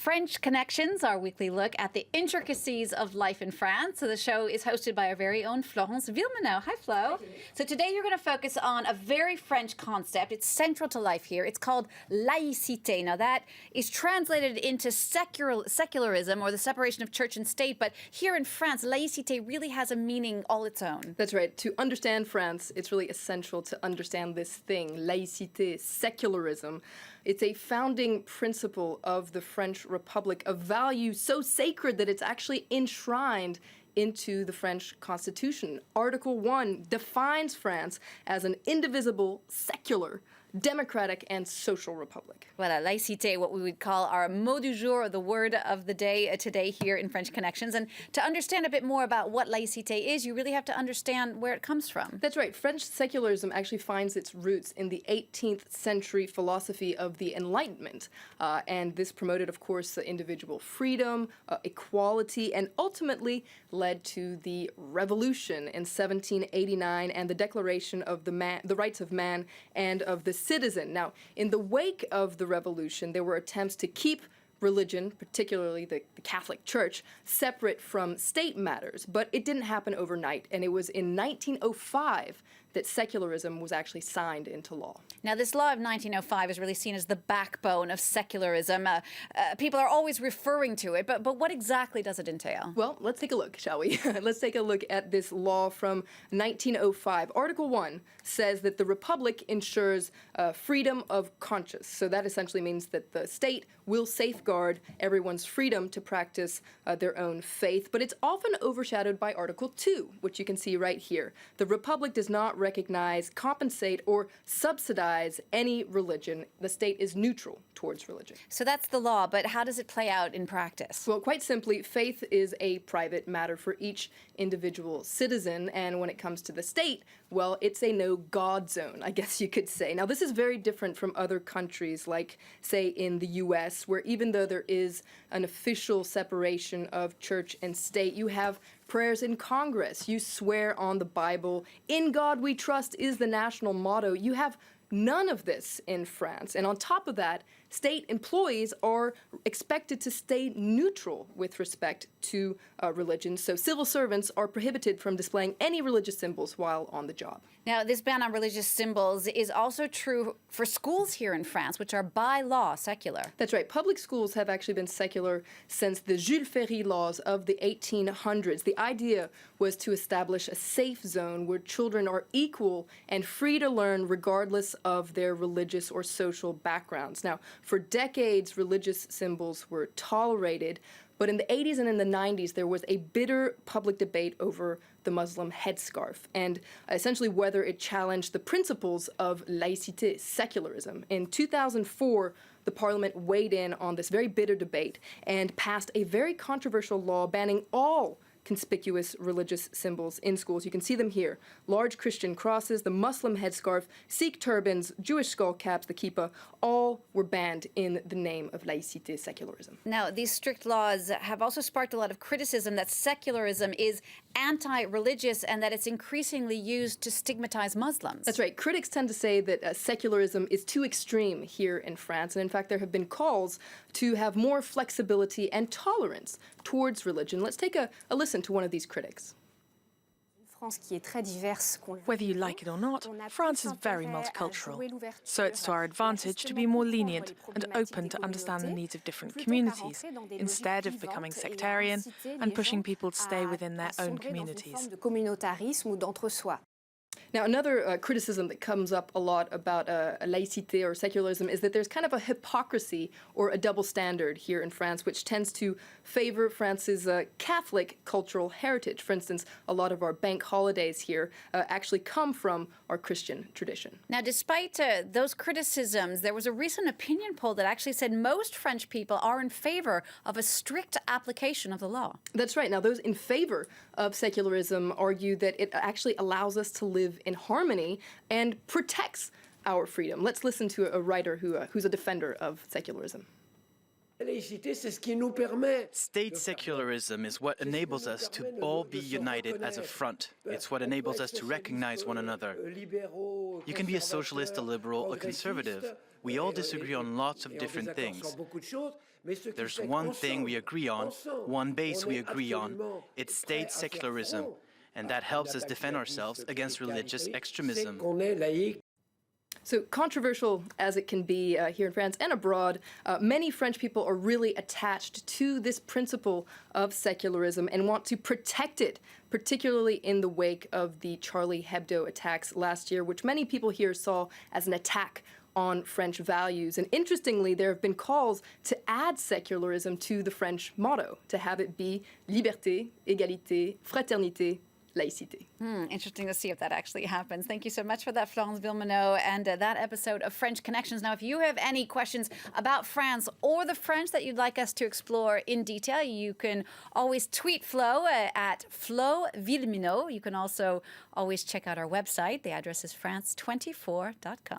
French Connections, our weekly look at the intricacies of life in France. So the show is hosted by our very own Florence Villeminot. Hi, Flo. So today you're going to focus on a very French concept. It's central to life here. It's called Laicité. Now that is translated into secularism, or the separation of church and state. But here in France, Laicité really has a meaning all its own. That's right. To understand France, it's really essential to understand this thing, laïcité, secularism. It's a founding principle of the French Republic, a value so sacred that it's actually enshrined into the French Constitution. Article 1 defines France as an indivisible, secular, democratic and social republic. Voilà, laïcité, what we would call our mot du jour, or the word of the day today here in French Connections. And to understand a bit more about what laïcité is, you really have to understand where it comes from. That's right. French secularism actually finds its roots in the 18th century philosophy of the Enlightenment. And this promoted, of course, the individual freedom, equality, and ultimately led to the Revolution in 1789 and the Declaration of the Rights of Man and of the Citizen. Now, in the wake of the Revolution, there were attempts to keep religion, particularly the Catholic Church, separate from state matters, but it didn't happen overnight, and it was in 1905 that secularism was actually signed into law. Now, this law of 1905 is really seen as the backbone of secularism. People are always referring to it, but what exactly does it entail? Well, let's take a look, shall we? Let's take a look at this law from 1905. Article 1 says that the Republic ensures freedom of conscience. So that essentially means that the state will safeguard everyone's freedom to practice their own faith, but it's often overshadowed by Article 2, which you can see right here. The Republic does not recognize, compensate, or subsidize any religion. The state is neutral towards religion. So that's the law, but how does it play out in practice? Well, quite simply, faith is a private matter for each individual citizen, and when it comes to the state, well, it's a no-God zone, I guess you could say. Now, this is very different from other countries, like, say, in the U.S., where even though there is an official separation of church and state, you have prayers in Congress. You swear on the Bible. In God we trust is the national motto. You have none of this in France. And on top of that, state employees are expected to stay neutral with respect to religion. So civil servants are prohibited from displaying any religious symbols while on the job. Now, this ban on religious symbols is also true for schools here in France, which are by law secular. That's right. Public schools have actually been secular since the Jules Ferry laws of the 1800s. The idea was to establish a safe zone where children are equal and free to learn regardless of their religious or social backgrounds. Now, for decades, religious symbols were tolerated, but in the 80s and in the 90s, there was a bitter public debate over the Muslim headscarf and essentially whether it challenged the principles of laïcité, secularism. In 2004, the parliament weighed in on this very bitter debate and passed a very controversial law banning all conspicuous religious symbols in schools. You can see them here. Large Christian crosses, the Muslim headscarf, Sikh turbans, Jewish skull caps, the kippah, all were banned in the name of laïcité, secularism. Now, these strict laws have also sparked a lot of criticism that secularism is anti-religious and that it's increasingly used to stigmatize Muslims. That's right. Critics tend to say that secularism is too extreme here in France, and in fact there have been calls to have more flexibility and tolerance towards religion. Let's take a listen to one of these critics. Whether you like it or not, France is very multicultural, so it's to our advantage to be more lenient and open to understand the needs of different communities, instead of becoming sectarian and pushing people to stay within their own communities. Now, another criticism that comes up a lot about laïcité or secularism is that there's kind of a hypocrisy or a double standard here in France, which tends to favor France's Catholic cultural heritage. For instance, a lot of our bank holidays here actually come from our Christian tradition. Now, despite those criticisms, there was a recent opinion poll that actually said most French people are in favor of a strict application of the law. That's right. Now, those in favor of secularism argue that it actually allows us to live in harmony and protects our freedom. Let's listen to a writer who's a defender of secularism. State secularism is what enables us to all be united as a front. It's what enables us to recognize one another. You can be a socialist, a liberal, a conservative. We all disagree on lots of different things. There's one thing we agree on, one base we agree on. It's state secularism, and that helps us defend ourselves against religious extremism. So controversial as it can be here in France and abroad, many French people are really attached to this principle of secularism and want to protect it, particularly in the wake of the Charlie Hebdo attacks last year, which many people here saw as an attack on French values. And interestingly, there have been calls to add secularism to the French motto, to have it be liberté, égalité, fraternité, Laicité. Interesting to see if that actually happens. Thank you so much for that, Florence Villeminot, and that episode of French Connections. Now, if you have any questions about France or the French that you'd like us to explore in detail, you can always tweet Flo at Flo Villeminot. You can also always check out our website. The address is france24.com.